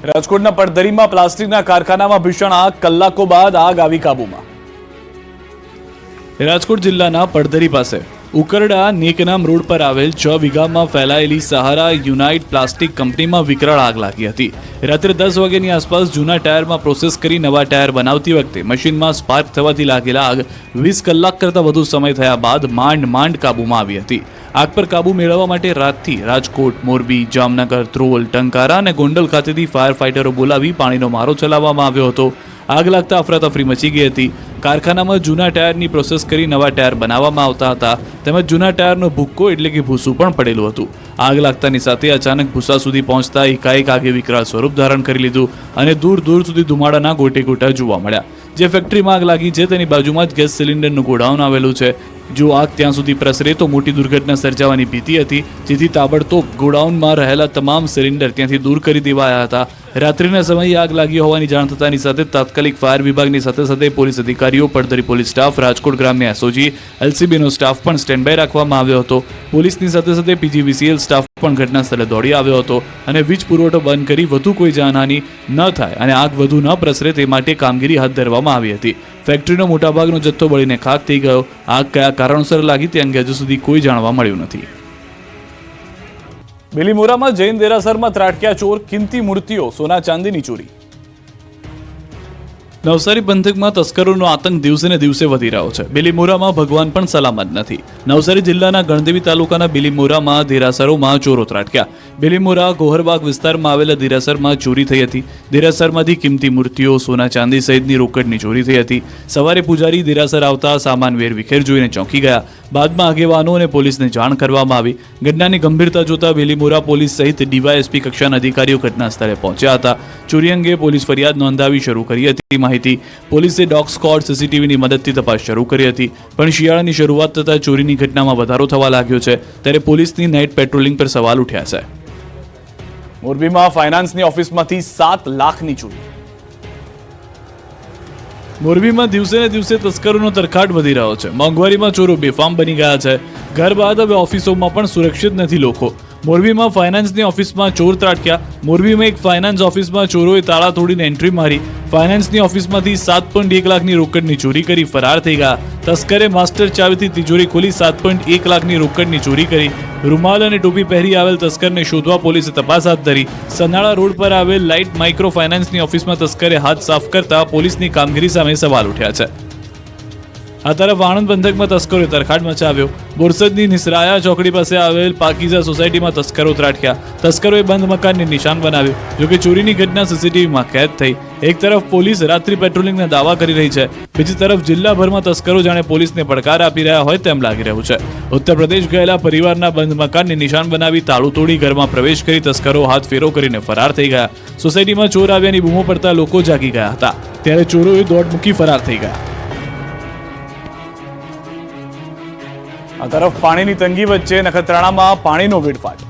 રાજકોટના પડધરીમાં પ્લાસ્ટિકના કારખાનામાં ભીષણ આગ, કલાકો બાદ આગ આવી કાબૂમાં। રાજકોટ જિલ્લાના પડધરી પાસે ઉકરડા નેકનામ રોડ પર આવેલ 6 વીઘામાં ફેલાયેલી સહારા યુનાઇટ પ્લાસ્ટિક કંપનીમાં વિકરાળ આગ લાગી હતી। રાત્રે 10 વાગ્યાની આસપાસ જૂના ટાયરમાં પ્રોસેસ કરી નવા ટાયર બનાવતી વખતે મશીનમાં સ્પાર્ક થવાથી લાગેલા આગ 20 કલાક કરતાં વધુ સમય થયા બાદ માંડ કાબૂમાં આવી હતી। આગ પર કાબુ મેળવવા માટે રાતથી રાજકોટ, મોરબી, જામનગર, ધ્રોલ, ટંકારા અને ગોંડલ ખાતેથી ફાયર ફાઇટરો બોલાવી પાણીનો મારો ચલાવવામાં આવ્યો હતો। આગ લાગતા અફરાતફરી મચી ગઈ હતી। કારખાનામાં જૂના ટાયરની પ્રોસેસ કરી નવા ટાયર બનાવવામાં આવતા હતા, તેમજ જૂના ટાયરનો ભૂક્કો એટલે કે ભૂસું પણ પડેલું હતું। આગ લાગતાની સાથે અચાનક ભૂસા સુધી પહોંચતા એકાએક આગે વિકરાળ સ્વરૂપ ધારણ કરી લીધું અને દૂર સુધી ધુમાડાના ગોટે ગોટા જોવા મળ્યા। જે ફેક્ટરીમાં આગ લાગી છે તેની બાજુમાં જ ગેસ સિલિન્ડરનું ગોડાઉન આવેલું છે। જો આગ ત્યાં સુધી પ્રસરે તો મોટી દુર્ઘટના સર્જાવાની ભીતિ હતી, જેથી તાબડતોબ ગોડાઉનમાં રહેલા તમામ સિલિન્ડર ત્યાંથી દૂર કરી દેવાયા હતા। રાત્રિના સમયે આગ લાગી હોવાની જાણ થતાની સાથે તાત્કાલિક ફાયર વિભાગની સાથે પોલીસ અધિકારીઓ, પડધરી પોલીસ સ્ટાફ, રાજકોટ ગ્રામ્ય એસઓજી, એલસીબીનો સ્ટાફ પણ સ્ટેન્ડ બાય રાખવામાં આવ્યો હતો। પોલીસની સાથે પીજીવીસીએલ સ્ટાફ પણ ઘટના સ્થળે દોડી આવ્યો હતો અને વીજ પુરવઠો બંધ કરી વધુ કોઈ જાનહાનિ ન થાય અને આગ વધુ ન પ્રસરે તે માટે કામગીરી હાથ ધરવામાં આવી હતી। ફેક્ટરીનો મોટાભાગનો જથ્થો બળીને ખાક થઈ ગયો। આગ કયા કારણોસર લાગી તે અંગે હજુ સુધી કોઈ જાણવા મળ્યું નથી। બિલીમોરામાં જૈન દેરાસરમાં ત્રાટક્યા ચોર, કિંમતી મૂર્તિઓ, સોના ચાંદીની ચોરી। નવસારી પંથકમાં તસ્કરોનો આતંક દિવસે ને દિવસે વધી રહ્યો છે। બિલીમોરામાં ભગવાન પણ સલામત નથી। નવસારી જિલ્લાના ગણદેવી તાલુકાના બિલીમોરામાં દેરાસરોમાં ચોરો ત્રાટક્યા। બિલીમોરા ગોહરબાગ વિસ્તારમાં આવેલા દેરાસરમાં ચોરી થઈ હતી। દેરાસરમાંથી કિંમતી મૂર્તિઓ, સોના ચાંદી સહિતની રોકડની ચોરી થઈ હતી। સવારે પૂજારી દેરાસર આવતા સામાન વેર વિખેર જોઈને ચોંકી ગયા। બાદમાં આગેવાનો અને પોલીસને જાણ કરવામાં આવી। ઘટનાની ગંભીરતા જોતા બિલીમોરા પોલીસ સહિત ડીવાયએસપી કક્ષાના અધિકારીઓ ઘટના સ્થળે પહોંચ્યા હતા। ચોરી અંગે પોલીસ ફરિયાદ નોંધાવી શરૂ કરી હતી। માહિતી પોલીસે ડોગ સ્ક્વોડ, સીસીટીવીની મદદથી તપાસ શરૂ કરી હતી, પણ શિયાળાની શરૂઆત થતાં ચોરીની ઘટનામાં વધારો થવા લાગ્યો છે, ત્યારે પોલીસની નાઇટ પેટ્રોલિંગ પર સવાલ ઉઠ્યા છે। મોરબીમાં ફાઇનાન્સની ઓફિસમાંથી 7 લાખની ચોરી। મોરબીમાં દિવસે ને દિવસે તસ્કરોનો તરખાટ વધી રહ્યો છે। મોંઘવારીમાં ચોરો બેફામ બની ગયા છે। ઘર બાદ હવે ઓફિસોમાં પણ સુરક્ષિત નથી લોકો। મોરબીમાં ફાઇનાન્સની ઓફિસમાં ચોર ત્રાટક્યા। મોરબીમાં એક ફાઇનાન્સ ઓફિસમાં ચોરોએ તાળા તોડીને એન્ટ્રી મારી ફાઇનાન્સની ઓફિસમાંથી 7.1 લાખની રોકડની ચોરી કરી ફરાર થઈ ગયા। તસ્કરે માસ્ટર ચાવીથી તિજોરી ખોલી 7.1 લાખની રોકડની ચોરી કરી। રૂમાલ અને ટોપી પહેરી આવેલ તસ્કરને શોધવા પોલીસે તપાસ હાથ ધરી। સનાળા રોડ પર આવેલ લાઇટ માઇક્રો ફાઇનાન્સની ઓફિસમાં તસ્કરે હાથ સાફ કરતા પોલીસની કામગીરી સામે સવાલ ઉઠ્યા છે। આ તરફ આણંદ પંથકમાં તસ્કરોએ તરખાટ મચાવ્યો। બોરસદની નિસરાયા ચોકડી પાસે આવેલ પાકીઝા સોસાયટીમાં તસ્કરો ત્રાટક્યા। તસ્કરોએ બંધ મકાનને નિશાન બનાવ્યું, જોકે ચોરીની ઘટના સીસીટીવીમાં કેદ થઈ। એક તરફ પોલીસ રાત્રિ પેટ્રોલિંગના દાવા કરી રહી છે, બીજી તરફ જિલ્લાભરમાં તસ્કરો જાણે પોલીસને પડકાર આપી રહ્યા હોય તેમ લાગી રહ્યું છે। ઉત્તર પ્રદેશ ગયેલા પરિવારના બંધ મકાનને નિશાન બનાવી તાળું તોડી ઘરમાં પ્રવેશ કરી તસ્કરો હાથ ફેરો કરીને ફરાર થઈ ગયા। સોસાયટીમાં ચોર આવ્યાની બૂમો પડતા લોકો જાગી ગયા હતા, ત્યારે ચોરોએ દોડ મૂકી ફરાર થઈ ગયા। આ તરફ પાણીની તંગી વચ્ચે નખત્રાણામાં પાણીનો વેડફાટ।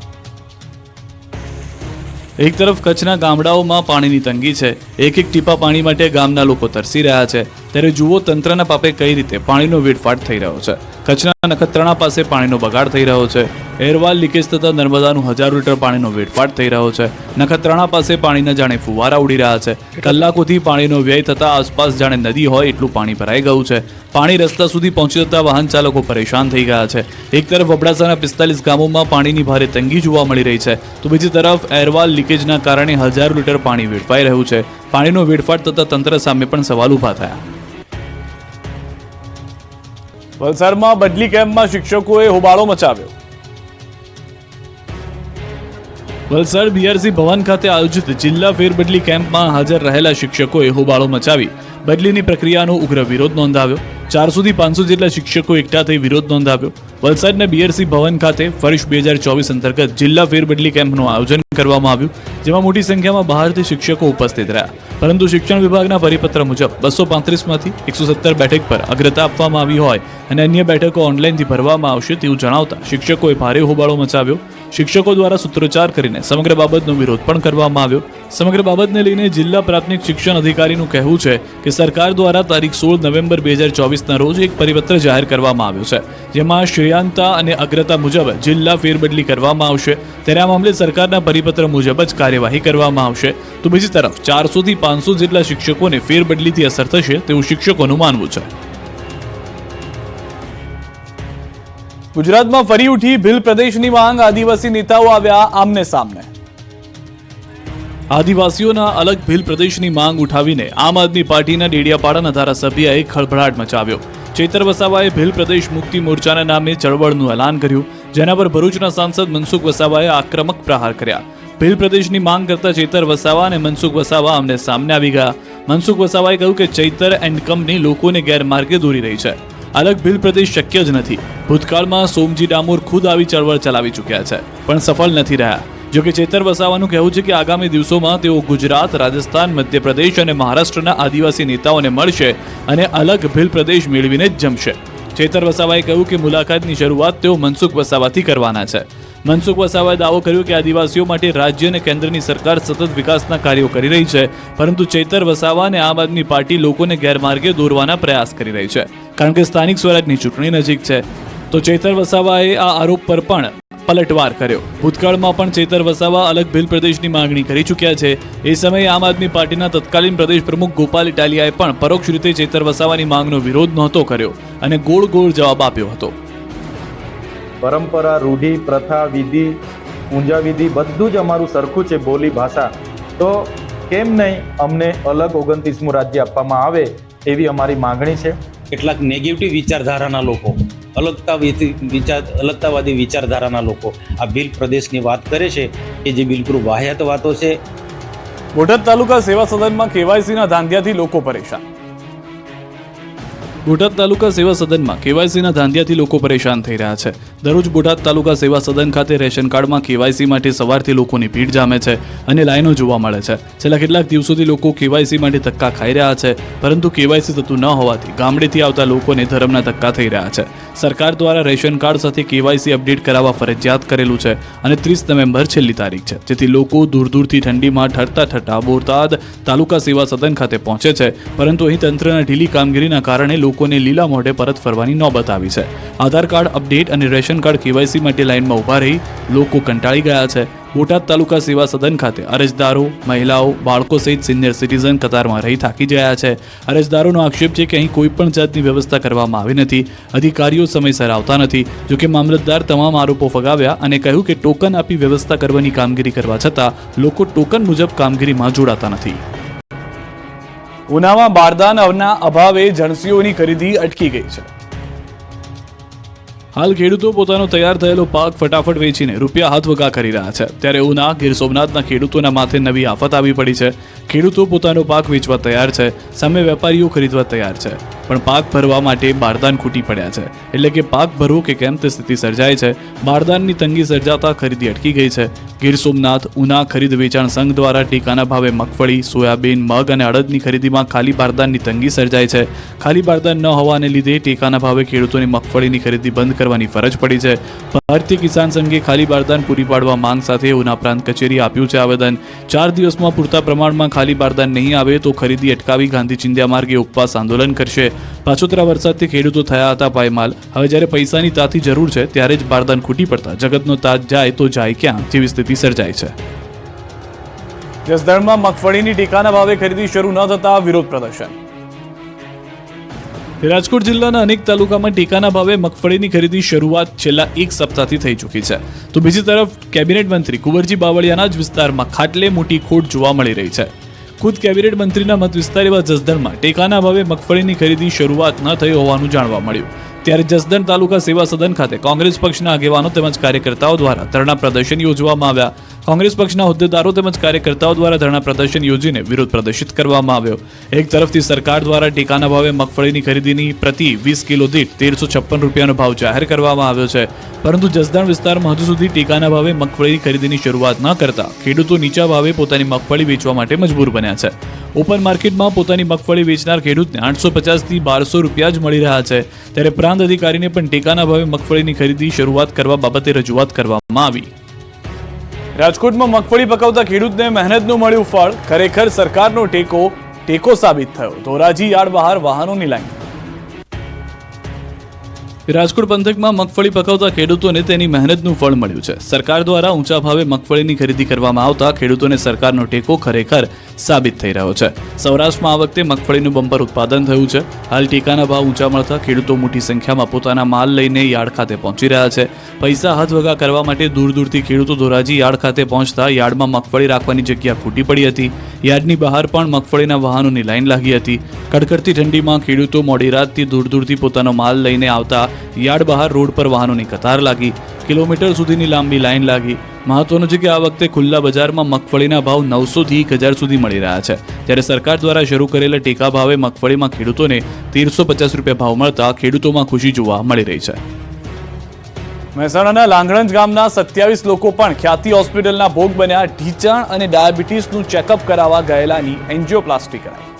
એક તરફ કચ્છના ગામડાઓમાં પાણીની તંગી છે। એક ટીપા પાણી માટે ગામના લોકો તરસી રહ્યા છે, ત્યારે જુઓ તંત્રના પાપે કઈ રીતે પાણીનો વેડફાટ થઈ રહ્યો છે। કચ્છના નખત્રાણા પાસે પાણીનો બગાડ થઈ રહ્યો છે। એરવાલ લીકેજ થતા નર્મદાનું 1000 લીટર પાણીનો વેડફાટ થઈ રહ્યો છે। નખત્રાણા પાસે પાણીના જાણે ફુવારા ઉડી રહ્યા છે। કલાકોથી પાણીનો વ્યય થતા આસપાસ જાણે નદી હોય એટલું પાણી ભરાઈ ગયું છે। પાણી રસ્તા સુધી પહોંચી જતા વાહન ચાલકો પરેશાન થઈ ગયા છે। એક તરફ અબડાસાના 45 ગામોમાં પાણીની ભારે તંગી જોવા મળી રહી છે, તો બીજી તરફ એરવાલ લીકેજના કારણે 1000 લીટર પાણી વેડફાઈ રહ્યું છે। પાણીનો વેડફાટ થતા તંત્ર સામે પણ સવાલ ઊભા થયા। વલસાડમાં બદલી કેમ્પમાં શિક્ષકોએ હોબાળો મચાવ્યો। વલસાડ બીઆરસી ભવન ખાતે આયોજિત જિલ્લા ફેરબદલી કેમ્પમાં હાજર રહેલા શિક્ષકોએ હોબાળો મચાવી બદલીની પ્રક્રિયાનો ઉગ્ર વિરોધ નોંધાવ્યો। 400 થી 500 જેટલા શિક્ષકો એકઠા થઈ વિરોધ નોંધાવ્યો। વલસાડના બીઆરસી ભવન ખાતે વર્ષ 2024 અંતર્ગત જિલ્લા ફેરબદલી કેમ્પનું આયોજન કરવામાં આવ્યું, જેમાં મોટી સંખ્યામાં બહારથી શિક્ષકો ઉપસ્થિત રહ્યા, પરંતુ શિક્ષણ વિભાગના પરિપત્ર મુજબ 235માંથી 117 બેઠક પર અગ્રતા આપવામાં આવી હોય અને અન્ય બેઠકો ઓનલાઈનથી ભરવામાં આવશે તેવું જણાવતા શિક્ષકોએ ભારે હોબાળો મચાવ્યો। શિક્ષકો દ્વારા સૂત્રોચ્ચાર કરીને સમગ્ર બાબતનો વિરોધ પણ કરવામાં આવ્યો. સમગ્ર બાબતને લઈને જિલ્લા પ્રાથમિક શિક્ષણ અધિકારીનું કહેવું છે કે સરકાર દ્વારા તારીખ 16 નવેમ્બર 2024ના રોજ એક પરિપત્ર જાહેર કરવામાં આવ્યો છે, જેમાં શ્રેયાંતા અને અગ્રતા મુજબ જિલ્લા ફેરબદલી કરવામાં આવશે. ત્યારે આ મામલે સરકારના પરિપત્ર મુજબ જ કાર્યવાહી કરવામાં આવશે. તો બીજી તરફ 400 થી 500 જેટલા શિક્ષકોને ફેરબદલીથી અસર થશે તેવું શિક્ષકોનું માનવું છે. ગુજરાતમાં ફરી ઉઠી ભીલ પ્રદેશની માંગ, આદિવાસી નેતાઓ આવ્યા આમને સામને. આદિવાસીઓના અલગ ભીલ પ્રદેશની માંગ ઉઠાવીને આમ આદમી પાર્ટીના ડેડિયાપાડાના ધારાસભ્યએ ખળભળાટ મચાવ્યો. ચૈતર વસાવાએ ભીલ પ્રદેશ મુક્તિ મોરચાના નામે ચળવળનું એલાન કર્યું, જેના પર ભરૂચના સાંસદ મનસુખ વસાવાએ આક્રમક પ્રહાર કર્યા. ભીલ પ્રદેશની માંગ કરતા ચૈતર વસાવા અને મનસુખ વસાવા આમને સામને આવી ગયા. મનસુખ વસાવાએ કહ્યું કે ચૈતર એન્ડ કંપની લોકોને ગેરમાર્ગે દોરી રહી છે. અલગ ભીલ પ્રદેશ શક્ય જ નથી. ભૂતકાળમાં સોમજી ડામોર ખુદ આવી ચળવળ ચલાવી ચૂક્યા છે, પણ સફળ નથી રહ્યા. જોકે ચૈતર વસાવાનું કહેવું છે કે આગામી દિવસોમાં તેઓ ગુજરાત, રાજસ્થાન, મધ્યપ્રદેશ અને મહારાષ્ટ્રના આદિવાસી નેતાઓને મળશે અને અલગ ભીલ પ્રદેશ મેળવીને જ જમશે. ચૈતર વસાવાએ કહ્યું કે મુલાકાતની શરૂઆત તેઓ મનસુખ વસાવાથી કરવાના છે. મનસુખ વસાવાએ દાવો કર્યો કે આદિવાસીઓ માટે રાજ્ય અને કેન્દ્રની સરકાર સતત વિકાસના કાર્યો કરી રહી છે, પરંતુ ચૈતર વસાવા અને આમ આદમી પાર્ટી લોકોને ગેરમાર્ગે દોરવાના પ્રયાસ કરી રહી છે, કારણ કે સ્થાનિક સ્વરાજની ચૂંટણી નજીક છે. તો ચૈતર વસાવાએ આ આરોપ પર પણ પલટવાર કર્યો. ભૂતકાળમાં પણ ચૈતર વસાવા અલગ ભીલ પ્રદેશની માંગણી કરી ચૂક્યા છે. એ સમયે આમ આદમી પાર્ટીના તત્કાલીન પ્રદેશ પ્રમુખ ગોપાલ ઇટાલિયાએ પણ પરોક્ષ રીતે ચૈતર વસાવાની માંગનો વિરોધ નહોતો કર્યો અને ગોળ ગોળ જવાબ આપ્યો હતો. પરંપરા, રૂઢિ, પ્રથા, વિધિ, પૂંજા વિધિ બધું જ અમારું સરખું છે, બોલી ભાષા. તો કેમ નહીં અમને અલગ 29મું રાજ્ય આપવામાં આવે એવી અમારી માંગણી છે. કેટલાક નેગેટિવ વિચારધારાના લોકો, અલગતાવાદી વિચારધારાના લોકો આ ભીલ પ્રદેશની વાત કરે છે કે જે બિલકુલ વાહિયાત વાતો છે. બોટાદ તાલુકા સેવા સદનમાં કેવાયસીના ધાંધિયાથી લોકો પરેશાન. બોટાદ તાલુકા સેવા સદનમાં કેવાયસીના ધાંધિયાથી લોકો પરેશાન થઈ રહ્યા છે. દરરોજ બોટાદ તાલુકા સેવા સદન ખાતે રેશન કાર્ડમાં કેવાયસી માટે સવારથી લોકોની ભીડ જામે છે અને લાઈનો જોવા મળે છે. છેલ્લા કેટલાક દિવસોથી લોકો કેવાયસી માટે ધક્કા ખાઈ રહ્યા છે, પરંતુ કેવાયસી થતું ન હોવાથી ગામડેથી આવતા લોકોને ધરમના ધક્કા થઈ રહ્યા છે. સરકાર દ્વારા રેશન કાર્ડ સાથે કેવાયસી અપડેટ કરાવવા ફરજિયાત કરેલું છે અને 30 નવેમ્બર છેલ્લી તારીખ છે, જેથી લોકો દૂર દૂરથી ઠંડીમાં ઠરતા બોટાદ તાલુકા સેવા સદન ખાતે પહોંચે છે, પરંતુ અહીં તંત્રના ઢીલી કામગીરીના કારણે લોકોને લીલા મોઢે પરત ફરવાની નોબત આવી છે. આધાર કાર્ડ અપડેટ અને રેશન કાર્ડ કેવાયસી માટે લાઇનમાં ઊભા રહી લોકો કંટાળી ગયા છે. બોટાદ તાલુકા સેવા સદન ખાતે અરજદારો, મહિલાઓ, બાળકો સહિત સિનિયર સિટીઝન કતારમાં રહી થાકી ગયા છે. અરજદારોનો આક્ષેપ છે કે અહીં કોઈ પણ જાતની વ્યવસ્થા કરવામાં આવી નથી, અધિકારીઓ સમયસર આવતા નથી. જોકે મામલતદાર તમામ આરોપો ફગાવ્યા અને કહ્યું કે ટોકન આપી વ્યવસ્થા કરવાની કામગીરી કરવા છતાં લોકો ટોકન મુજબ કામગીરીમાં જોડાતા નથી. ઉનામાં બારદાનના અભાવે જણસીઓની ખરીદી અટકી ગઈ છે. હાલ ખેડૂતો પોતાનો તૈયાર થયેલો પાક ફટાફટ વેચીને રૂપિયા હાથવગા કરી રહ્યા છે. ત્યારે ઉના, ગીર સોમનાથના ખેડૂતોના માથે નવી આફત આવી પડી છે. ખેડૂતો પોતાનો પાક વેચવા તૈયાર છે, સામે વેપારીઓ ખરીદવા તૈયાર છે, પણ પાક ભરવા માટે બારદાન ખૂટી પડ્યા છે. એટલે કે પાક ભરવો કે કેમ તે સ્થિતિ સર્જાય છે. બારદાનની તંગી સર્જાતા ખરીદી અટકી ગઈ છે. ગીર સોમનાથ ઉના ખરીદ વેચાણ સંઘ દ્વારા ટેકાના ભાવે મગફળી, સોયાબીન, મગ અને અડદની ખરીદીમાં ખાલી બારદાનની તંગી સર્જાય છે. ખાલી બારદાન ન હોવાને લીધે ટેકાના ભાવે ખેડૂતોની મગફળીની ખરીદી બંધ કરવાની ફરજ પડી છે. ભારતીય કિસાન સંઘે ખાલી બારદાન પૂરી પાડવા માંગ સાથે ઉના પ્રાંત કચેરી આપ્યું છે આવેદન. 4 દિવસમાં પૂરતા પ્રમાણમાં ખાલી બારદાન નહીં આવે તો ખરીદી અટકાવી ગાંધી ચિંધ્યા માર્ગે ઉપવાસ આંદોલન કરશે. પાછોતરા વરસાદથી ખેડૂતો થયા હતા પાયમાલ. હવે જ્યારે પૈસાની તાતી જરૂર છે ત્યારે જ બારદાન ખૂટી પડતા જગતનો તાજ જાય તો જાય ક્યાં જેવી સ્થિતિ સર્જાય છે. જસદણમાં મગફળીની ટેકાના ભાવે ખરીદી શરૂ ન થતા વિરોધ પ્રદર્શન. રાજકોટ જિલ્લાના અનેક તાલુકામાં ટેકાના ભાવે મગફળીની ખરીદી શરૂઆત છેલ્લા 1 સપ્તાહથી થઈ ચૂકી છે. તો બીજી તરફ કેબિનેટ મંત્રી કુંવરજી બાવળિયાના જ વિસ્તારમાં ખાટલે મોટી ખોટ જોવા મળી રહી છે. ખુદ કેબિનેટ મંત્રીના મત વિસ્તાર એવા જસદણમાં ટેકાના ભાવે મગફળીની ખરીદી શરૂઆત ન થઈ હોવાનું જાણવા મળ્યું. ત્યારે જસદણ તાલુકા સેવા સદન ખાતે કોંગ્રેસ પક્ષના આગેવાનો તેમજ કાર્યકર્તાઓ દ્વારા ધરણા પ્રદર્શન યોજવામાં આવ્યા. કોંગ્રેસ પક્ષના હોદ્દેદારો તેમજ કાર્યકર્તાઓ દ્વારા ધરણા પ્રદર્શન યોજીને વિરોધ પ્રદર્શિત કરવામાં આવ્યો. એક તરફથી સરકાર દ્વારા ટેકાના ભાવે મગફળીની ખરીદીની પ્રતિ 20 કિલો દીઠ 1356 રૂપિયાનો ભાવ જાહેર કરવામાં આવ્યો છે, પરંતુ જસદણ વિસ્તારમાં હજુ સુધી ટેકાના ભાવે મગફળીની ખરીદીની શરૂઆત ન કરતા ખેડૂતો નીચા ભાવે પોતાની મગફળી વેચવા માટે મજબૂર બન્યા છે. ઓપન માર્કેટમાં પોતાની મગફળી વેચનાર ખેડૂતને 850 થી 1200 રૂપિયા જ મળી રહ્યા છે. ત્યારે પ્રાંત અધિકારીને પણ ટેકાના ભાવે મગફળીની ખરીદી શરૂઆત કરવા બાબતે રજૂઆત કરવામાં આવી. રાજકોટમાં મગફળી પકવતા ખેડૂતને મહેનતનું મળ્યું ફળ. ખરેખર સરકારનો ટેકો સાબિત થયો. ધોરાજી યાર્ડ બહાર વાહનોની લાઈન. રાજકોટ પંથકમાં મગફળી પકવતા ખેડૂતોને તેની મહેનતનું ફળ મળ્યું છે. સરકાર દ્વારા ઊંચા ભાવે મગફળીની ખરીદી કરવામાં આવતા ખેડૂતોને સરકારનો ટેકો ખરેખર સાબિત થઈ રહ્યો છે. સૌરાષ્ટ્રમાં આ વખતે મગફળીનું બમ્પર ઉત્પાદન થયું છે. હાલ ટેકાના ભાવ ઊંચા મળતા ખેડૂતો મોટી સંખ્યામાં પોતાના માલ લઈને યાર્ડ ખાતે પહોંચી રહ્યા છે. પૈસા હાથ વગા કરવા માટે દૂર દૂરથી ખેડૂતો ધોરાજી યાર્ડ ખાતે પહોંચતા યાર્ડમાં મગફળી રાખવાની જગ્યા ખૂટી પડી હતી. યાર્ડની બહાર પણ મગફળીના વાહનોની લાઈન લાગી હતી. કડકડતી ઠંડીમાં ખેડૂતો મોડી રાતથી દૂર દૂરથી પોતાનો માલ લઈને આવતા યાર્ડ બહાર રોડ પર વાહનોની કતાર લાગી. કિલોમીટર સુધીની લાંબી લાઈન લાગી. મહત્વનું છે કે આ વખતે ખુલ્લા બજારમાં મગફળીના ભાવ 900 થી 1000 સુધી મળી રહ્યા છે. જ્યારે સરકાર દ્વારા શરૂ કરેલા ટેકા ભાવે મગફળીમાં ખેડૂતોને 1350 રૂપિયા ભાવ મળતા ખેડૂતોમાં ખુશી જોવા મળી રહી છે. મહેસાણાના લાંગણજ ગામના 27 લોકો પણ ખ્યાતિ હોસ્પિટલના ભોગ બન્યા. ઢીંચાણ અને ડાયાબિટીસનું ચેકઅપ કરાવવા ગયેલાની એન્જિયોપ્લાસ્ટી કરાઈ.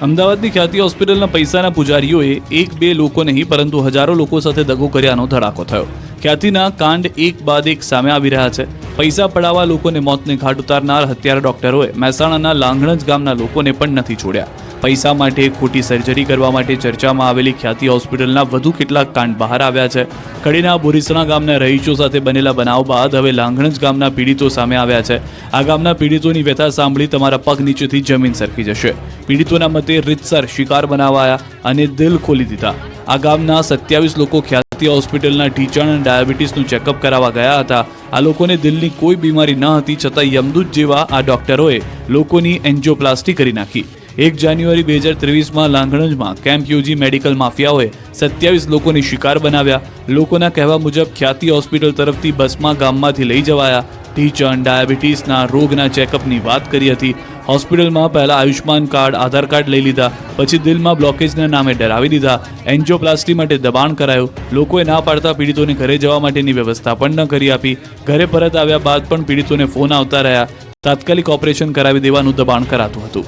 અમદાવાદની ખ્યાતિ હોસ્પિટલના પૈસાના પૂજારીઓએ 1-2 લોકો નહીં પરંતુ હજારો લોકો સાથે દગો કર્યાનો ધડાકો થયો. ખ્યાતિના કાંડ એક બાદ એક સામે આવી રહ્યા છે. પૈસા પડાવવા લોકોને મોતને ઘાટ ઉતારનાર હત્યારા ડોક્ટરોએ મહેસાણાના લાંગણજ ગામના લોકોને પણ નથી છોડ્યા. પૈસા માટે ખોટી સર્જરી કરવા માટે ચર્ચામાં આવેલી ખ્યાતિ હોસ્પિટલના વધુ કેટલાક કાંડ બહાર આવ્યા છે. કડીના બોરીસણા ગામના રહીશો સાથે બનેલા બનાવ બાદ હવે લાંગણજ ગામના પીડિતો સામે આવ્યા છે. આ ગામના પીડિતોની વ્યથા સાંભળી તમારા પગ નીચેથી જમીન સરકી જશે. પીડિતોના મતે રીતસર શિકાર બનાવાયા અને દિલ ખોલી દીધા. આ ગામના 27 લોકો ખ્યાતિ હોસ્પિટલના ઢીંચાણ અને ડાયાબિટીસનું ચેકઅપ કરાવવા ગયા હતા. આ લોકોને દિલની કોઈ બીમારી ન હતી છતાં યમદૂત જેવા આ ડોક્ટરોએ લોકોની એન્જિયોપ્લાસ્ટી કરી નાખી. 1 જાન્યુઆરી 2023માં લાંગણજમાં કેમ્પ યોજી મેડિકલ માફિયાઓએ 27 લોકોની શિકાર બનાવ્યા. લોકોના કહેવા મુજબ ખ્યાતિ હોસ્પિટલ તરફથી બસમાં ગામમાંથી લઈ જવાયા. ઢીંચાણ ડાયાબિટીસના રોગના ચેકઅપની વાત કરી હતી. હોસ્પિટલમાં પહેલા આયુષ્માન કાર્ડ, આધાર કાર્ડ લઈ લીધા. પછી દિલમાં બ્લોકેજના નામે ડરાવી દીધા. એન્જિયોપ્લાસ્ટી માટે દબાણ કરાયું. લોકોએ ના પાડતા પીડિતોને ઘરે જવા માટેની વ્યવસ્થા પણ ન કરી આપી. ઘરે પરત આવ્યા બાદ પણ પીડિતોને ફોન આવતા રહ્યા. તાત્કાલિક ઓપરેશન કરાવી દેવાનું દબાણ કરાતું હતું.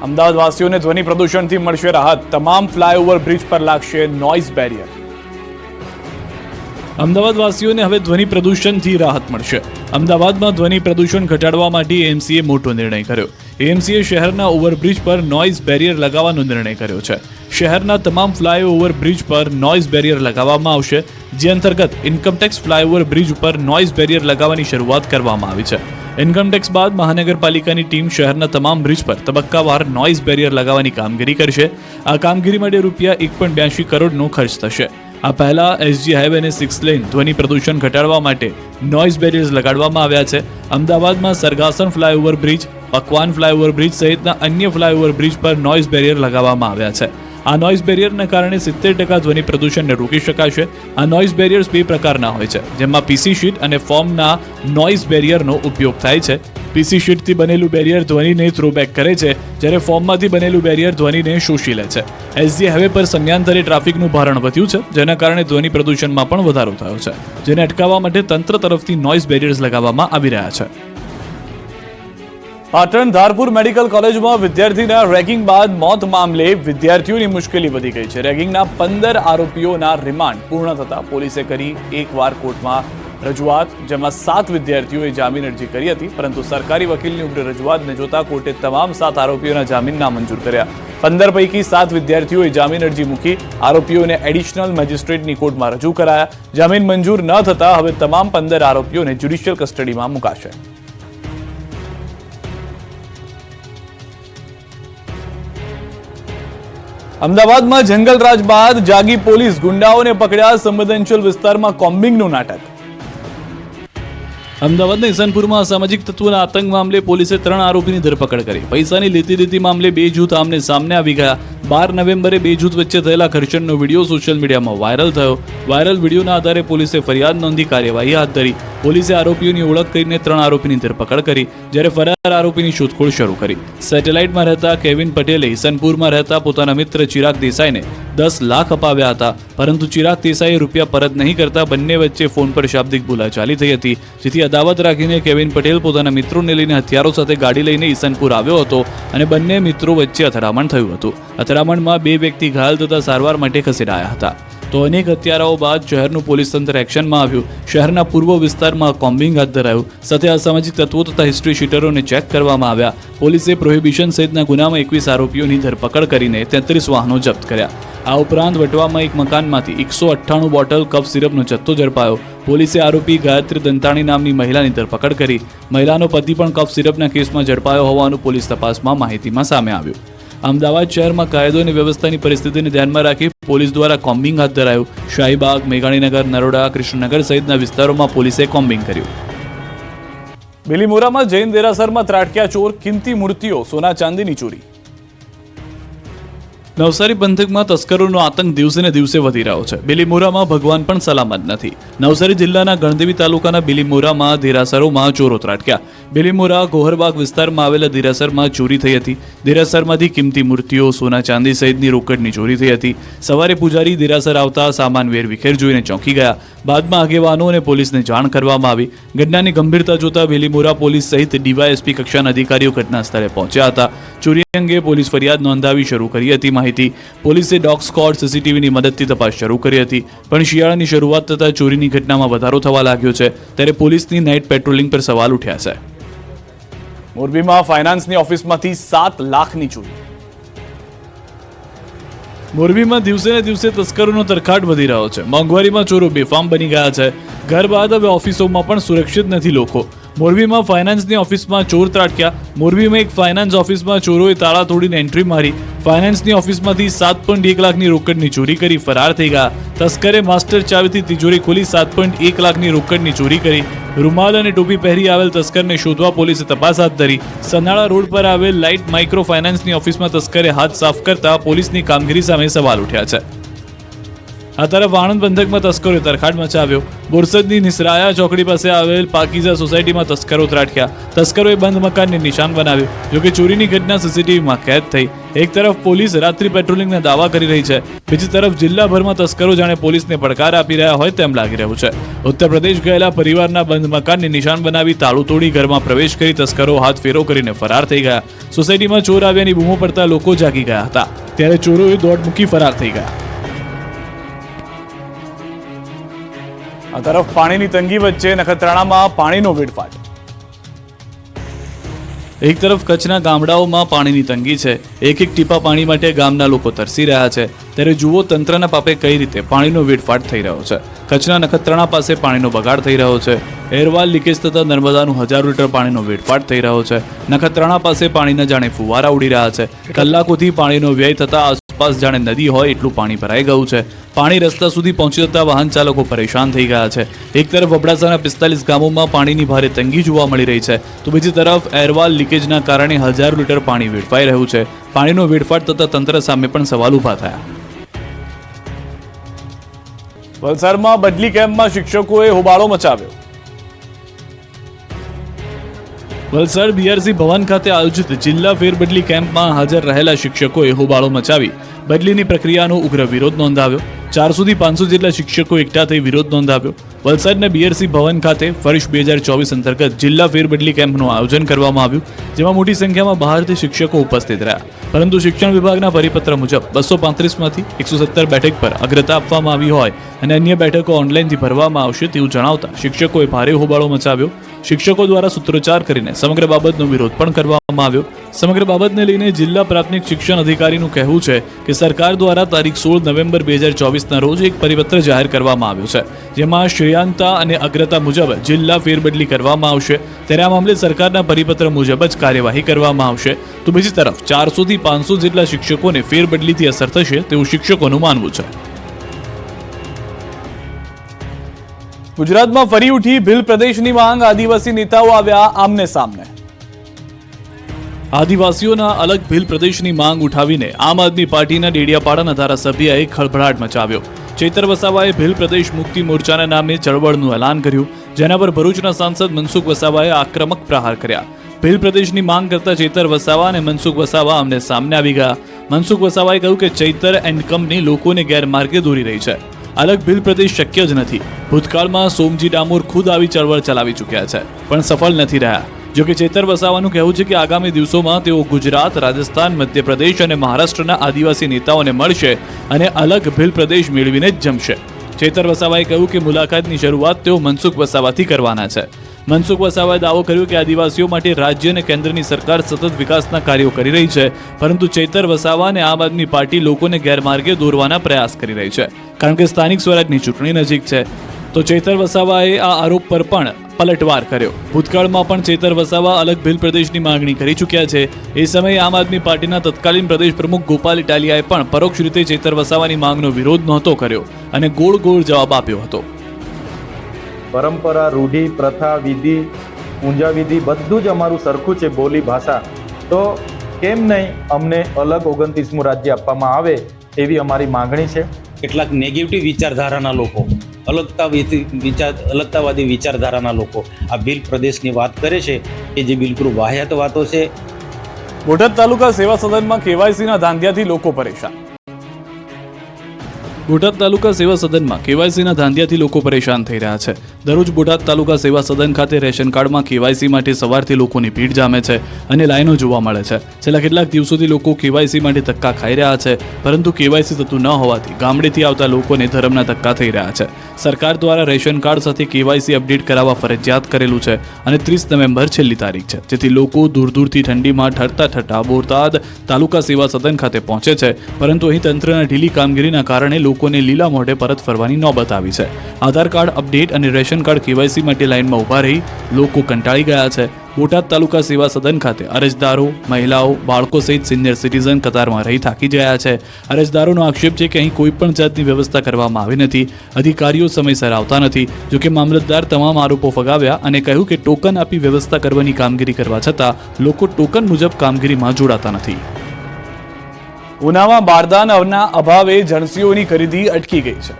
અમદાવાદ વાસીઓને ધ્વનિ પ્રદૂષણથી મળશે રાહત. તમામ ફ્લાયઓવર બ્રિજ પર લાગશે નોઇઝ બેરિયર. અમદાવાદ વાસીઓને હવે ધ્વનિ પ્રદૂષણથી રાહત મળશે. અમદાવાદમાં ધ્વનિ પ્રદૂષણ ઘટાડવા માટે એએમસીએ મોટો નિર્ણય કર્યો. એએમસીએ શહેરના ઓવરબ્રિજ પર નોઇઝ બેરિયર લગાવવાનો નિર્ણય કર્યો છે. શહેરના તમામ ફ્લાયઓવર બ્રિજ પર નોઇઝ બેરિયર લગાવવામાં આવશે. જે અંતર્ગત ઇન્કમટેક્સ ફ્લાયઓવર બ્રિજ ઉપર નોઇઝ બેરિયર લગાવવાની શરૂઆત કરવામાં આવી છે. ઇન્કમટેક્સ બાદ મહાનગરપાલિકાની ટીમ શહેરના તમામ બ્રિજ પર તબક્કાવાર નોઇઝ બેરિયર લગાવવાની કામગીરી કરશે. આ કામગીરી માટે રૂપિયા 1.82 કરોડનો ખર્ચ થશે. આ પહેલા એસજી હાઈવે અને 6 લેન ધ્વનિ પ્રદૂષણ ઘટાડવા માટે નોઇઝ બેરિયર્સ લગાડવામાં આવ્યા છે. અમદાવાદમાં સરગાસન ફ્લાયઓવર બ્રિજ, પકવાન ફ્લાયઓવર બ્રિજ સહિતના અન્ય ફ્લાયઓવર બ્રિજ પર નોઇઝ બેરિયર લગાવવામાં આવ્યા છે. આ નોઇઝ બેરિયરના કારણે 70% ધ્વનિ પ્રદૂષણને રોકી શકાશે. આ નોઇઝ બેરિયર્સ 2 પ્રકારના હોય છે, જેમાં પીસી શીટ અને ફોર્મના નોઇઝ બેરિયરનો ઉપયોગ થાય છે. પીસી શીટથી બનેલું બેરિયર ધ્વનિને થ્રોબેક કરે છે, જ્યારે ફોર્મમાંથી બનેલું બેરિયર ધ્વનિને શોષી લે છે. એસજી હાઈવે પર સમયાંતરે ટ્રાફિકનું ભારણ વધ્યું છે, જેના કારણે ધ્વનિ પ્રદૂષણમાં પણ વધારો થયો છે, જેને અટકાવવા માટે તંત્ર તરફથી નોઇઝ બેરિયર્સ લગાવવામાં આવી રહ્યા છે. પાટણ ધારપુર મેડિકલ કોલેજમાં વિદ્યાર્થીના રેગિંગ બાદ મોત મામલે વિદ્યાર્થીઓની મુશ્કેલી વધી ગઈ છે. રેગિંગના 15 આરોપીઓના રિમાન્ડ પૂર્ણ થતા પોલીસે કરી એકવાર કોર્ટમાં રજૂઆત, જેમાં 7 વિદ્યાર્થીઓએ જામીન અરજી કરી હતી, પરંતુ સરકારી વકીલની ઉગ્ર રજૂઆતને જોતા કોર્ટે તમામ 7 આરોપીઓના જામીન નામંજૂર કર્યા. 15 પૈકી 7 વિદ્યાર્થીઓએ જામીન અરજી મૂકી. આરોપીઓને એડિશનલ મેજિસ્ટ્રેટની કોર્ટમાં રજૂ કરાયા. જામીન મંજૂર ન થતા હવે તમામ 15 આરોપીઓને જ્યુડિશિયલ કસ્ટડીમાં મુકાશે. અમદાવાદમાં જંગલરાજ બાદ જાગી પોલીસ, ગુંડાઓને પકડ્યા. સંવેદનશીલ વિસ્તારમાં કોમ્બિંગનું નાટક. અમદાવાદના ઇસાનપુરમાં અસામાજિક તત્વોના આતંક મામલે પોલીસે 3 આરોપીની ધરપકડ કરી. પૈસાની લેતી દેતી મામલે 2 જૂથ આમને સામને આવી ગયા. 12 નવેમ્બરે 2 જૂથ વચ્ચે થયેલા ઘર્ષણનો વિડીયો સોશિયલ મીડિયામાં વાયરલ થયો. વાયરલ વિડીયોના આધારે પોલીસે ફરિયાદ નોંધી કાર્યવાહી હાથ ધરી. પોલીસે આરોપીઓની ઓળખ કરીને 3 આરોપીની ધરપકડ કરી, જ્યારે ફરાર આરોપીની શોધખોળ શરૂ કરી. સેટેલાઇટમાં રહેતા કેવિન પટેલે ઇસનપુરમાં રહેતા પોતાના મિત્ર ચિરાગ દેસાઈને 10 લાખ અપાવ્યા હતા, પરંતુ ચિરાગ દેસાઈએ રૂપિયા પરત નહીં કરતા બંને વચ્ચે ફોન પર શાબ્દિક બોલાચાલી થઈ હતી, જેથી અદાવત રાખીને કેવિન પટેલ પોતાના મિત્રોને લઈને હથિયારો સાથે ગાડી લઈને ઇસનપુર આવ્યો હતો અને બંને મિત્રો વચ્ચે અથડામણ થયું હતું. અથડામણમાં 2 વ્યક્તિ ઘાયલ થતા સારવાર માટે ખસેડાયા હતા. તો અનેક હત્યારાઓ બાદ શહેરનું પોલીસ તંત્ર એક્શનમાં આવ્યું. શહેરના પૂર્વ વિસ્તારમાં કોમ્બિંગ હાથ ધરાયું. સાથે અસામાજિક તત્વો તથા હિસ્ટ્રી શીટરોને ચેક કરવામાં આવ્યા. પોલીસે પ્રોહિબિશન સહિતના ગુનામાં 21 આરોપીઓની ધરપકડ કરીને 33 વાહનો જપ્ત કર્યા. આ ઉપરાંત વટવામાં એક મકાનમાંથી 198 બોટલ કફ સિરપનો જથ્થો ઝડપાયો. પોલીસે આરોપી ગાયત્રી દંતાણી નામની મહિલાની ધરપકડ કરી. મહિલાનો પતિ પણ કફ સિરપના કેસમાં ઝડપાયો હોવાનું પોલીસ તપાસમાં માહિતીમાં સામે આવ્યું. અમદાવાદ શહેરમાં કાયદો અને વ્યવસ્થાની પરિસ્થિતિને ધ્યાનમાં રાખી પોલીસ દ્વારા કોમ્બિંગ હાથ ધરાયું. શાહીબાગ, મેઘાણીનગર, નરોડા, કૃષ્ણનગર સહિતના વિસ્તારોમાં પોલીસે કોમ્બિંગ કર્યું. બિલીમોરામાં જૈન દેરાસરમાં ત્રાટક્યા ચોર, કિંમતી મૂર્તિઓ, સોના ચાંદીની ચોરી. નવસારી પંથકમાં તસ્કરોનો આતંક દિવસે ને દિવસે વધી રહ્યો છે. બિલીમોરામાં ભગવાન પણ સલામત નથી. નવસારી જિલ્લાના ગણદેવી તાલુકાના બિલીમોરામાં દેરાસરોમાં ચોરો ત્રાટક્યા. બિલીમોરા ગોહરબાગ વિસ્તારમાં આવેલા દેરાસરમાં ચોરી થઈ હતી. દેરાસરમાંથી કિંમતી મૂર્તિઓ, સોના ચાંદી સહિતની રોકડની ચોરી થઈ હતી. સવારે પૂજારી દેરાસર આવતા સામાન વેરવિખેર જોઈને ચોંકી ગયા. બાદમાં આગેવાનો અને પોલીસને જાણ કરવામાં આવી. ઘટનાની ગંભીરતા જોતા બિલીમોરા પોલીસ સહિત ડીવાયએસપી કક્ષાના અધિકારીઓ ઘટના સ્થળે પહોંચ્યા હતા. ચોરી અંગે પોલીસ ફરિયાદ નોંધાવી શરૂ કરી હતી. માહિતી પોલીસે ડોગ સ્ક્વોડ, સીસીટીવીની મદદથી તપાસ શરૂ કરી હતી. પણ શિયાળાની શરૂઆત થતાં ચોરીની ઘટનામાં વધારો થવા લાગ્યો છે. ત્યારે પોલીસની નાઇટ પેટ્રોલિંગ પર સવાલ ઉઠ્યા છે. મોરબીમાં ફાઇનાન્સની ઓફિસમાંથી 7 લાખની ચોરી. મોરબીમાં દિવસે ને દિવસે તસ્કરોનો તરખાટ વધી રહ્યો છે. મોંઘવારીમાં ચોરો બેફામ બની ગયા છે. ઘર બાદ હવે ઓફિસોમાં પણ સુરક્ષિત નથી લોકો. મોરબીમાં ફાઇનાન્સની ઓફિસમાં ચોર ત્રાટક્યા. મોરબીમાં એક ફાઇનાન્સ ઓફિસમાં ચોરોએ તાળા તોડીને એન્ટ્રી મારી. ફાઇનાન્સની ઓફિસમાંથી 7.1 લાખની રોકડની ચોરી કરી ફરાર થઈ ગયા. તસ્કરે માસ્ટર ચાવીથી તિજોરી ખોલી 7.1 લાખની રોકડની ચોરી કરી. રૂમાલ અને ટોપી પહેરી આવેલ તસ્કરને શોધવા પોલીસે તપાસ હાથ ધરી. સનાળા રોડ પર આવેલ લાઇટ માઇક્રો ફાઇનાન્સની ઓફિસમાં તસ્કરે હાથ સાફ કરતા પોલીસની કામગીરી સામે સવાલ ઉઠ્યા છે. આ તરફ આણંદ પંથકમાં તસ્કરોએ તરખાટ મચાવ્યો. બોરસદની નિસરાયા ચોકડી પાસે આવેલ પાકીઝા સોસાયટીમાં તસ્કરો ત્રાટક્યા. તસ્કરોએ બંધ મકાનને નિશાન બનાવ્યું. જોકે ચોરીની ઘટના સીસીટીવીમાં કેદ થઈ. એક તરફ પોલીસ રાત્રિ પેટ્રોલિંગના દાવા કરી રહી છે, બીજી તરફ જિલ્લાભરમાં તસ્કરો જાણે પોલીસને પડકાર આપી રહ્યા હોય તેમ લાગી રહ્યું છે. ઉત્તર પ્રદેશ ગયેલા પરિવારના બંધ મકાનને નિશાન બનાવી તાળું તોડી ઘરમાં પ્રવેશ કરી તસ્કરો હાથ ફેરો કરીને ફરાર થઈ ગયા. સોસાયટીમાં ચોર આવ્યાની બૂમો પડતા લોકો જાગી ગયા હતા. ત્યારે ચોરોએ દોડ મૂકી ફરાર થઈ ગયા. આ તરફ પાણીની તંગી વચ્ચે નખત્રાણામાં પાણીનો વેડફાટ. એક તરફ કચ્છના ગામડાઓમાં પાણીની તંગી છે. એક એક ટીપા પાણી માટે ગામના લોકો તરસી રહ્યા છે. ત્યારે જુઓ તંત્રના પાપે કઈ રીતે પાણીનો વેડફાટ થઈ રહ્યો છે. કચ્છના નખત્રાણા પાસે પાણીનો બગાડ થઈ રહ્યો છે. એરવાલ લીકેજ થતાં નર્મદાનું 1000 લીટર પાણીનો વેડફાટ થઈ રહ્યો છે. નખત્રાણા પાસે પાણીના જાણે ફુવારા ઉડી રહ્યા છે. કલાકોથી પાણીનો વ્યય થતાં આસપાસ જાણે નદી હોય એટલું પાણી ભરાઈ ગયું છે. પાણી રસ્તા સુધી પહોંચી જતા વાહન ચાલકો પરેશાન થઈ ગયા છે. એક તરફ અબડાસાના 45 ગામોમાં પાણીની ભારે તંગી જોવા મળી રહી છે, તો બીજી તરફ એરવાલ લીકેજના કારણે 1000 લીટર પાણી વેડફાઈ રહ્યું છે. પાણીનો વેડફાટ થતા તંત્ર સામે પણ સવાલ ઊભા થયા. વલસાડમાં બદલી કેમ્પમાં શિક્ષકોએ હોબાળો મચાવ્યો. વલસાડ બીઆરસી ભવન ખાતે આયોજિત જિલ્લા ફેરબદલી કેમ્પમાં હાજર રહેલા શિક્ષકોએ હોબાળો મચાવી બદલીની પ્રક્રિયાનો ઉગ્ર વિરોધ નોંધાવ્યો. 400 થી 500 જેટલા શિક્ષકો એકઠા થઈ વિરોધ નોંધાવ્યો. વલસાડના બીઆરસી ભવન ખાતે વર્ષ 2024 અંતર્ગત જિલ્લા ફેરબદલી કેમ્પનું આયોજન કરવામાં આવ્યું, જેમાં મોટી સંખ્યામાં બહારથી શિક્ષકો ઉપસ્થિત રહ્યા. પરંતુ શિક્ષણ વિભાગના પરિપત્ર મુજબ 235માંથી 117 બેઠક પર અગ્રતા આપવામાં આવી હોય અને અન્ય બેઠકો ઓનલાઈનથી ભરવામાં આવશે તેવું જણાવતા શિક્ષકોએ ભારે હોબાળો મચાવ્યો. શિક્ષકો દ્વારા સૂત્રોચ્ચાર કરીને સમગ્ર બાબતનો વિરોધ પણ કરવામાં આવ્યો. સમગ્ર બાબતને લઈને જિલ્લા પ્રાથમિક શિક્ષણ અધિકારીનું કહેવું છે કે સરકાર દ્વારા તારીખ 16 નવેમ્બર 2024ના રોજ એક પરિપત્ર જાહેર કરવામાં આવ્યો છે, જેમાં શ્રેયાંકતા અને અગ્રતા મુજબ જિલ્લા ફેરબદલી કરવામાં આવશે. ત્યારે આ મામલે સરકારના પરિપત્ર મુજબ જ કાર્યવાહી કરવામાં આવશે. તો બીજી તરફ 400 થી 500 જેટલા શિક્ષકોને ફેરબદલીથી અસર થશે તેવું શિક્ષકોનું માનવું છે. ગુજરાતમાં ફરી ઉઠી ભીલ પ્રદેશની માંગ, આદિવાસી નેતાઓ આવ્યા આમને સામને. આદિવાસીઓના અલગ ભીલ પ્રદેશની માંગ ઉઠાવીને આમ આદમી પાર્ટીના ડેડિયાપાડાના ધારાસભ્યએ ખળભળાટ મચાવ્યો. ચૈતર વસાવાએ ભીલ પ્રદેશ મુક્તિ મોરચાના નામે ચળવળનું એલાન કર્યું, જેના પર ભરૂચના સાંસદ મનસુખ વસાવાએ આક્રમક પ્રહાર કર્યા. ભીલ પ્રદેશની માંગ કરતા ચૈતર વસાવા અને મનસુખ વસાવા આમને સામને આવી ગયા. મનસુખ વસાવાએ કહ્યું કે ચૈતર એન્ડ કંપની લોકોને ગેરમાર્ગે દોરી રહી છે. અલગ ભીલ પ્રદેશ શક્ય જ નથી. ભૂતકાળમાં સોમજી ડામોર ખુદ આવી ચળવળ ચલાવી ચૂક્યા છે, પણ સફળ નથી રહ્યા. જોકે ચેતર વસાવાનું કહેવું છે કે આગામી દિવસોમાં તેઓ ગુજરાત, રાજસ્થાન, મધ્યપ્રદેશ અને મહારાષ્ટ્રના આદિવાસી નેતાઓને મળશે અને અલગ ભીલ પ્રદેશ મેળવીને જ જમશે. ચેતર વસાવાએ કહ્યું કે મુલાકાતની શરૂઆત તેઓ મનસુખ વસાવાથી કરવાના છે. મનસુખ વસાવાએ દાવો કર્યો કે આદિવાસીઓ માટે રાજ્ય અને કેન્દ્રની સરકાર સતત વિકાસના કાર્યો કરી રહી છે, પરંતુ ચેતર વસાવા અને આમ આદમી પાર્ટી લોકોને ગેરમાર્ગે દોરવાના પ્રયાસ કરી રહી છે, કારણ કે સ્થાનિક સ્વરાજની ચૂંટણી નજીક છે. તો ચેતર વસાવાએ આ આરોપ પર પણ પલટવાર કર્યો. ભૂતકાળમાં પણ ચેતર વસાવા અલગ ભીલ પ્રદેશની માંગણી કરી ચૂક્યા છે. એ સમયે આમ આદમી પાર્ટીના તત્કાલીન પ્રદેશ પ્રમુખ ગોપાલ ઇટાલિયાએ પણ પરોક્ષ રીતે ચેતર વસાવાની માંગનો વિરોધ નહોતો કર્યો અને ગોળ ગોળ જવાબ આપ્યો હતો. પરંપરા, રૂઢિ, પ્રથા, વિધિ, પૂંજા વિધિ બધું જ અમારું સરખું છે, બોલી, ભાષા. તો કેમ નહીં અમને અલગ 29મું રાજ્ય આપવામાં આવે એવી અમારી માંગણી છે. કેટલાક નેગેટિવ વિચારધારાના લોકો, અલગતાવાદી વિચારધારાના લોકો આ ભીલ પ્રદેશની વાત કરે છે કે જે બિલકુલ વાહિયાત વાતો છે. બોટાદ તાલુકા સેવા સદનમાં કેવાયસીના ધાંધિયાથી લોકો પરેશાન. બોટાદ તાલુકા સેવા સદનમાં કેવાયસીના ધાંધિયાથી લોકો પરેશાન થઈ રહ્યા છે. દરરોજ બોટાદ તાલુકા સેવા સદન ખાતે રેશન કાર્ડમાં કેવાયસી માટે સવારથી લોકોની ભીડ જામે છે અને લાઈનો જોવા મળે છે. છેલ્લા કેટલાક દિવસોથી લોકો કેવાયસી માટે ધક્કા ખાઈ રહ્યા છે, પરંતુ કેવાયસી થતું ન હોવાથી ગામડેથી આવતા લોકોને ધરમના ધક્કા થઈ રહ્યા છે. સરકાર દ્વારા રેશન કાર્ડ સાથે કેવાયસી અપડેટ કરાવવા ફરજિયાત કરેલું છે અને 30 નવેમ્બર છેલ્લી તારીખ છે, જેથી લોકો દૂર દૂરથી ઠંડીમાં ઠરતા બોટાદ તાલુકા સેવા સદન ખાતે પહોંચે છે, પરંતુ અહીં તંત્રના ઢીલી કામગીરીના કારણે લોકોને લીલા મોઢે પરત ફરવાની નોબત આવી છે. આધાર કાર્ડ અપડેટ અને રેશન કાર્ડ કેવાયસી માટે લાઇનમાં ઊભા રહી લોકો કંટાળી ગયા છે. બોટાદ તાલુકા સેવા સદન ખાતે અરજદારો, મહિલાઓ, બાળકો સહિત સિનિયર સિટીઝન કતારમાં રહી થાકી ગયા છે. અરજદારોનો આક્ષેપ છે કે અહીં કોઈ પણ જાતની વ્યવસ્થા કરવામાં આવી નથી, અધિકારીઓ સમયસર આવતા નથી. જોકે મામલતદાર તમામ આરોપો ફગાવ્યા અને કહ્યું કે ટોકન આપી વ્યવસ્થા કરવાની કામગીરી કરવા છતાં લોકો ટોકન મુજબ કામગીરીમાં જોડાતા નથી. ઉનામાં બારદાનના અભાવે જણસીઓની ખરીદી અટકી ગઈ છે.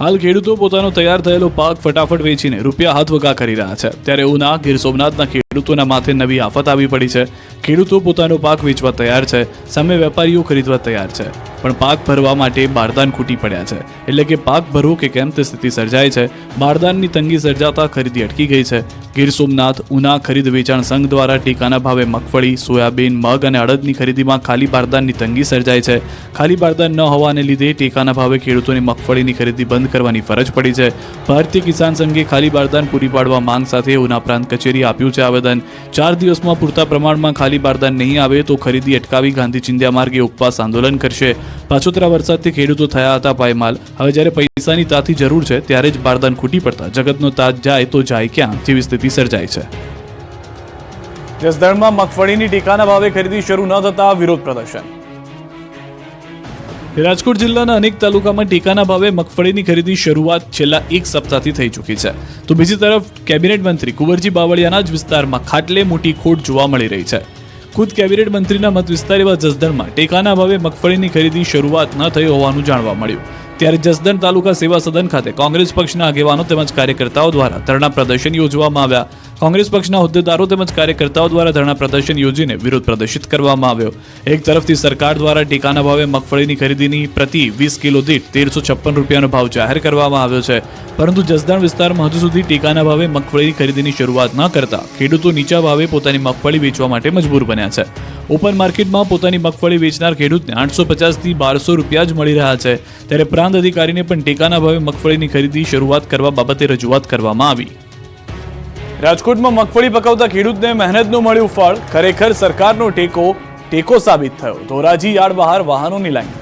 હાલ ખેડૂતો પોતાનો તૈયાર થયેલો પાક ફટાફટ વેચીને રૂપિયા હાથવગા કરી રહ્યા છે. ત્યારે ઉના, ગીર સોમનાથના ખેડૂતોના માથે નવી આફત આવી પડી છે. ખેડૂતો પોતાનો પાક વેચવા તૈયાર છે, સામે વેપારીઓ ખરીદવા તૈયાર છે, પણ પાક ભરવા માટે બારદાન ખૂટી પડ્યા છે. એટલે કે પાક ભરવો કે કેમ તે સ્થિતિ સર્જાય છે. બારદાનની તંગી સર્જાતા ખરીદી અટકી ગઈ છે. ગીર સોમનાથ ઉના ખરીદ વેચાણ સંઘ દ્વારા ટેકાના ભાવે મગફળી, સોયાબીન, મગ અને અડદની ખરીદીમાં ખાલી બારદાનની તંગી સર્જાય છે. ખાલી બારદાન ન હોવાને લીધે ટેકાના ભાવે ખેડૂતોની મગફળીની ખરીદી બંધ કરવાની ફરજ પડી છે. ભારતીય કિસાન સંઘે ખાલી બારદાન પૂરી પાડવા માંગ સાથે ઉના પ્રાંત કચેરી આપ્યું છે આવેદન. 4 દિવસમાં પૂરતા પ્રમાણમાં ખાલી બારદાન નહીં આવે તો ખરીદી અટકાવી ગાંધી ચિંધ્યા માર્ગે ઉપવાસ આંદોલન કરશે. પાછોતરા વરસાદથી ખેડૂતો થયા હતા પાયમાલ. હવે જ્યારે પૈસાની તાતી જરૂર છે ત્યારે જ બારદાન ખૂટી પડતા જગતનો તાજ જાય તો જાય ક્યાં જેવી સ્થિતિ સર્જાય છે. જસદણમાં મગફળીની ટેકાના ભાવે ખરીદી શરૂ ન થતા વિરોધ પ્રદર્શન. રાજકોટ જિલ્લાના અનેક તાલુકામાં ટેકાના ભાવે મગફળીની ખરીદી શરૂઆત છેલ્લા 1 સપ્તાહથી થઈ ચૂકી છે. તો બીજી તરફ કેબિનેટ મંત્રી કુંવરજી બાવળિયાના જ વિસ્તારમાં ખાટલે મોટી ખોટ જોવા મળી રહી છે. ખુદ કેબિનેટ મંત્રીના મત વિસ્તાર એવા જસદણમાં ટેકાના ભાવે મગફળીની ખરીદી શરૂઆત ન થઈ હોવાનું જાણવા મળ્યું. ત્યારે જસદણ તાલુકા સેવા સદન ખાતે કોંગ્રેસ પક્ષના આગેવાનો તેમજ કાર્યકર્તાઓ દ્વારા ધરણા પ્રદર્શન યોજવામાં આવ્યા. કોંગ્રેસ પક્ષના હોદ્દેદારો તેમજ કાર્યકર્તાઓ દ્વારા ધરણા પ્રદર્શન યોજીને વિરોધ પ્રદર્શિત કરવામાં આવ્યો. એક તરફથી સરકાર દ્વારા ટેકાના ભાવે મગફળીની ખરીદીની પ્રતિ 20 કિલો દીઠ 1356 રૂપિયાનો ભાવ જાહેર કરવામાં આવ્યો છે, પરંતુ જસદણ વિસ્તારમાં હજુ સુધી ટેકાના ભાવે મગફળીની ખરીદીની શરૂઆત ન કરતા ખેડૂતો નીચા ભાવે પોતાની મગફળી વેચવા માટે મજબૂર બન્યા છે. ઓપન માર્કેટમાં પોતાની મગફળી વેચનાર ખેડૂતને 850 થી 1200 રૂપિયા જ મળી રહ્યા છે. ત્યારે પ્રાંત અધિકારીને પણ ટેકાના ભાવે મગફળીની ખરીદી શરૂઆત કરવા બાબતે રજૂઆત કરવામાં આવી. રાજકોટમાં મગફળી પકવતા ખેડૂતને મહેનતનું મળ્યું ફળ. ખરેખર સરકારનો ટેકો સાબિત થયો. ધોરાજી યાર્ડ બહાર વાહનોની લાઈન.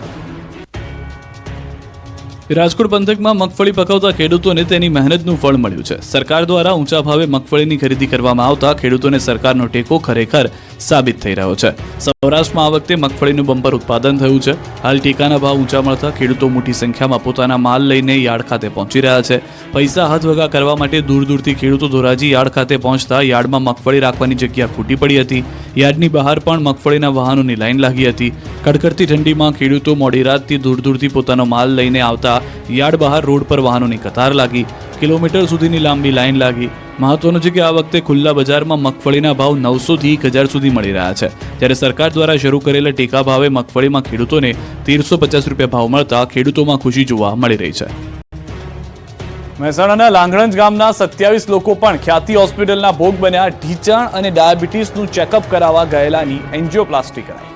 રાજકોટ પંથકમાં મગફળી પકવતા ખેડૂતોને તેની મહેનતનું ફળ મળ્યું છે. સરકાર દ્વારા ઊંચા ભાવે મગફળીની ખરીદી કરવામાં આવતા ખેડૂતોને સરકારનો ટેકો ખરેખર સાબિત થઈ રહ્યો છે. સૌરાષ્ટ્રમાં આ વખતે મગફળીનું બમ્પર ઉત્પાદન થયું છે. હાલ ટેકાના ભાવ ઊંચા મળતા ખેડૂતો મોટી સંખ્યામાં પોતાના માલ લઈને યાર્ડ ખાતે પહોંચી રહ્યા છે. પૈસા હાથવગા કરવા માટે દૂર દૂરથી ખેડૂતો ધોરાજી યાર્ડ ખાતે પહોંચતા યાર્ડમાં મગફળી રાખવાની જગ્યા ખૂટી પડી હતી. યાર્ડની બહાર પણ મગફળીના વાહનોની લાઈન લાગી હતી. કડકડતી ઠંડીમાં ખેડૂતો મોડી રાતથી દૂર દૂરથી પોતાનો માલ લઈને આવતા યાર્ડ બહાર રોડ પર વાહનોની કતાર લાગી. કિલોમીટર સુધીની લાંબી લાઈન લાગી. મહત્વનું છે કે આ વખતે ખુલ્લા બજારમાં મગફળીના ભાવ 900 થી 1000 સુધી મળી રહ્યા છે. જ્યારે સરકાર દ્વારા શરૂ કરેલા ટેકા ભાવે મગફળીમાં ખેડૂતોને 1350 રૂપિયા ભાવ મળતા ખેડૂતોમાં ખુશી જોવા મળી રહી છે. મહેસાણાના લાંગણજ ગામના 27 લોકો પણ ખ્યાતિ હોસ્પિટલના ભોગ બન્યા. ઢીંચાણ અને ડાયાબિટીસનું ચેકઅપ કરાવવા ગયેલાની એન્જિયોપ્લાસ્ટી કરાઈ.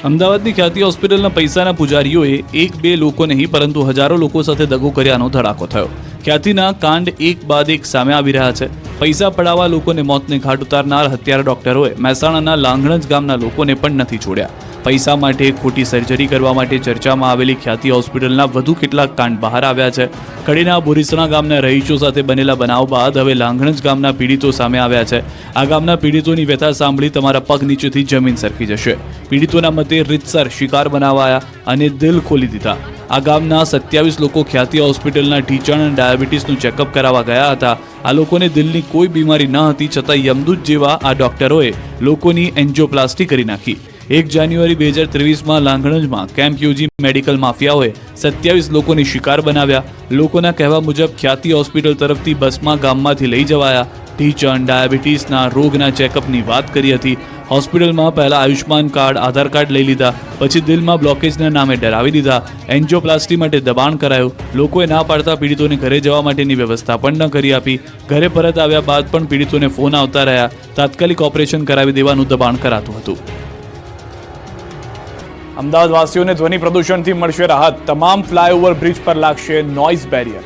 અમદાવાદની ખ્યાતિ હોસ્પિટલના પૈસાના પૂજારીઓએ 1-2 લોકો નહીં પરંતુ હજારો લોકો સાથે દગો કર્યાનો ધડાકો થયો. ખ્યાતિના કાંડ એક બાદ એક સામે આવી રહ્યા છે. પૈસા પડાવવા લોકોને મોતને ઘાટ ઉતારનાર હત્યારા ડોક્ટરોએ મહેસાણાના લાંગણજ ગામના લોકોને પણ નથી છોડ્યા. પૈસા માટે ખોટી સર્જરી કરવા માટે ચર્ચામાં આવેલી ખ્યાતિ હોસ્પિટલના વધુ કેટલાક કાંડ બહાર આવ્યા છે. કડીના બોરીસણા ગામના રહીશો સાથે બનેલા બનાવ બાદ હવે લાંગણજ ગામના પીડિતો સામે આવ્યા છે. આ ગામના પીડિતોની વ્યથા સાંભળી તમારા પગ નીચેથી જમીન સરકી જશે. પીડિતોના મતે રીતસર શિકાર બનાવાયા અને દિલ ખોલી દીધા. આ ગામના 27 લોકો ખ્યાતિ હોસ્પિટલના ઢીંચાણ અને ડાયાબિટીસનું ચેકઅપ કરાવવા ગયા હતા. આ લોકોને દિલની કોઈ બીમારી ન હતી છતાં યમદૂત જેવા આ ડોક્ટરોએ લોકોની એન્જિયોપ્લાસ્ટી કરી નાખી. 1 જાન્યુઆરી 2023માં લાંગણજમાં કેમ્પ યોજી મેડિકલ માફિયાઓએ 27 લોકોને શિકાર બનાવ્યા. લોકોના કહેવા મુજબ ખ્યાતિ હોસ્પિટલ તરફથી બસમાં ગામમાંથી લઈ જવાયા. ઢીંચાણ ડાયાબિટીસના રોગના ચેકઅપની વાત કરી હતી. હોસ્પિટલમાં પહેલા આયુષ્માન કાર્ડ, આધાર કાર્ડ લઈ લીધા, પછી દિલમાં બ્લોકેજના નામે ડરાવી દીધા. એન્જિયોપ્લાસ્ટી માટે દબાણ કરાયું. લોકોએ ના પાડતા પીડિતોને ઘરે જવા માટેની વ્યવસ્થા પણ ન કરી આપી. ઘરે પરત આવ્યા બાદ પણ પીડિતોને ફોન આવતા રહ્યા. તાત્કાલિક ઓપરેશન કરાવી દેવાનું દબાણ કરાતું હતું. અમદાવાદવાસીઓને ધ્વનિ પ્રદૂષણથી મળશે રાહત. તમામ ફ્લાયઓવર બ્રિજ પર લાગશે નોઇઝ બેરિયર.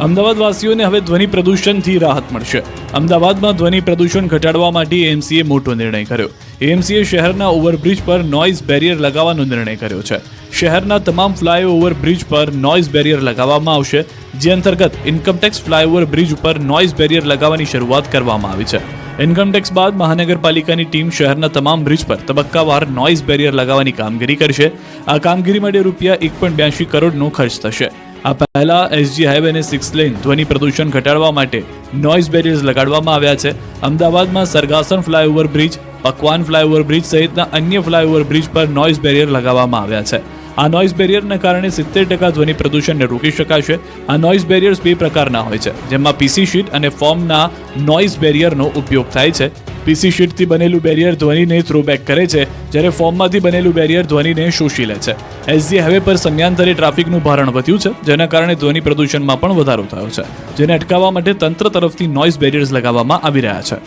અમદાવાદવાસીઓને હવે ધ્વનિ પ્રદૂષણથી રાહત મળશે. અમદાવાદમાં ધ્વનિ પ્રદૂષણ ઘટાડવા માટે એએમસીએ મોટો નિર્ણય કર્યો. એએમસીએ શહેરના ઓવરબ્રિજ પર નોઇઝ બેરિયર લગાવવાનો નિર્ણય કર્યો છે. શહેરના તમામ ફ્લાયઓવર બ્રિજ પર નોઇઝ બેરિયર લગાવવામાં આવશે, જે અંતર્ગત ઇન્કમટેક્સ ફ્લાયઓવર બ્રિજ ઉપર નોઇઝ બેરિયર લગાવવાની શરૂઆત કરવામાં આવી છે. ઇન્કમટેક્સ બાદ મહાનગરપાલિકાની ટીમ શહેરના તમામ બ્રિજ પર તબક્કાવાર નોઇઝ બેરિયર લગાવવાની કામગીરી કરશે. આ કામગીરી માટે રૂપિયા 1.82 કરોડનો ખર્ચ થશે. આ પહેલા એસજી હાઈવે અને 6 લેન ધ્વનિ પ્રદૂષણ ઘટાડવા માટે નોઇઝ બેરિયર્સ લગાડવામાં આવ્યા છે. અમદાવાદમાં સરગાસન ફ્લાયઓવર બ્રિજ, પકવાન ફ્લાયઓવર બ્રિજ સહિતના અન્ય ફ્લાયઓવર બ્રિજ પર નોઇઝ બેરિયર લગાવવામાં આવ્યા છે. આ નોઇઝ બેરિયરના કારણે 70% ધ્વનિ પ્રદૂષણને રોકી શકાશે. આ નોઇઝ બેરિયર્સ 2 પ્રકારના હોય છે, જેમાં પીસી શીટ અને ફોર્મના નોઇઝ બેરિયરનો ઉપયોગ થાય છે. પીસી શીટથી બનેલું બેરિયર ધ્વનિને થ્રોબેક કરે છે, જ્યારે ફોર્મમાંથી બનેલું બેરિયર ધ્વનિને શોષી લે છે. એસજી હાઈવે પર સમયાંતરે ટ્રાફિકનું ભારણ વધ્યું છે, જેના કારણે ધ્વનિ પ્રદૂષણમાં પણ વધારો થયો છે, જેને અટકાવવા માટે તંત્ર તરફથી નોઇઝ બેરિયર્સ લગાવવામાં આવી રહ્યા છે.